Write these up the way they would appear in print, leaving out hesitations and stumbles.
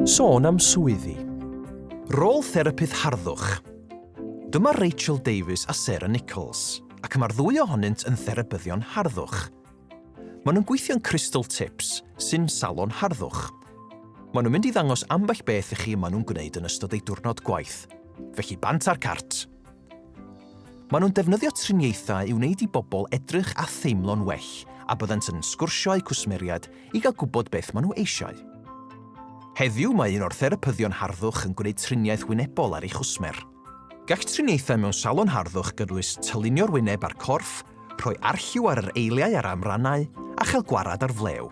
Sôn am swyddi. Rôl Therapydd Harddwch. Dyma Rachel Davies a Sarah Nichols, ac mae'r ddwy ohonynt yn therapyddion harddwch. Maen nhw'n gweithio'n Crystal Tips, sy'n salon harddwch. Maen nhw'n mynd i ddangos ambell beth i chi maen nhw'n gwneud yn ystod eu diwrnod gwaith, felly bant ar cart. Maen nhw'n defnyddio triniaethau i wneud i bobl edrych a theimlo'n well, a byddant yn sgwrsio eu cwsmeriad i gael gwybod beth maen nhw eisiau. Heddiw mae un o'r therapyddion harddwch yn gwneud triniaeth wynebol ar ei chwsmer. Gall triniaethau mewn salon harddwch gynnwys tylunio'r wyneb ar corff, rhoi arlliw ar yr eiliau a'r amrannau a chael gwarad ar flew.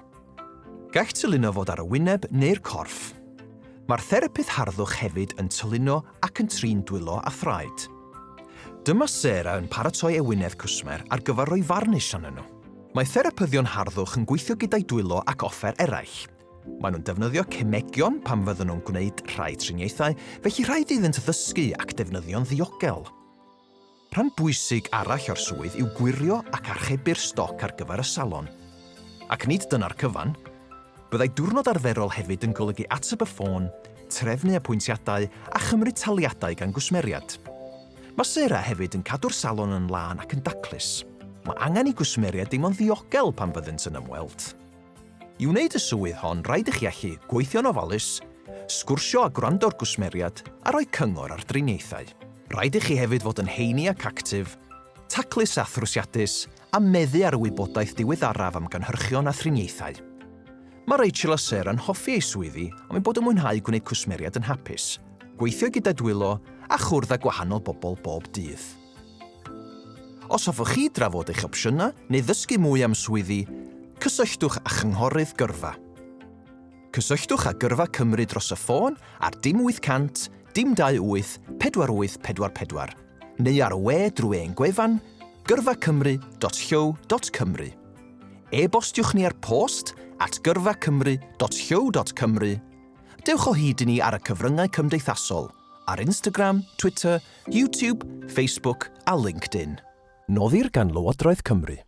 Gall tyluno fod ar y wyneb neu'r corff. Mae'r therapydd harddwch hefyd yn tyluno ac yn trin dwylo a thraed. Dyma Sarah yn paratoi ei wyneb cwsmer ar gyfer rhoi farnish arnyn nhw. Mae therapyddion harddwch yn gweithio gyda'i dwylo ac offer eraill. Maen nhw'n defnyddio cemegion pan fydden nhw'n gwneud rhai triniaethau, felly rhaid iddynt ddysgu ac defnyddio'n ddiogel. Rhan bwysig arall o'r swydd yw gwirio ac archebu'r stoc ar gyfer y salon. Ac nid dyna'r cyfan, byddai diwrnod arferol hefyd yn golygu ateb y ffôn, trefnu apwyntiadau a chymryd taliadau gan gwsmeriad. Mae Sarah hefyd yn cadw'r salon yn lân ac yn daclus. Mae angen i gwsmeriad dim ond ddiogel pan byddynt yn ymweld. I wneud y swydd hon, rhaid i chi allu gweithio'n ofalus, sgwrsio a gwrando'r gwsmeriad a rhoi cyngor ar driniaethau. Rhaid i chi hefyd fod yn heini ac actif, taclus a thrwsiadus a meddu ar y wybodaeth diweddaraf am gynhyrchion a thriniaethau. Mae Rachel a Sarah yn hoffi ei swyddi am ei bod yn mwynhau gwneud cwsmeriad yn hapus, gweithio gyda dwylo a chwrdd â gwahanol bobl bob dydd. Os hoffwch chi drafod eich opsiynau neu ddysgu mwy am swyddi, cysylltwch â chynghorydd gyrfa. Cysylltwch â Gyrfa Cymru dros y ffôn ar 0800 228 4844 neu ar y we drwy ein gwefan gyrfacymru.llyw.cymru. E-bostiwch ni ar post@gyrfacymru.llyw.cymru. Dewch o hyd i ni ar y cyfryngau cymdeithasol, ar Instagram, Twitter, YouTube, Facebook a LinkedIn. Noddir gan Lywodraeth Cymru.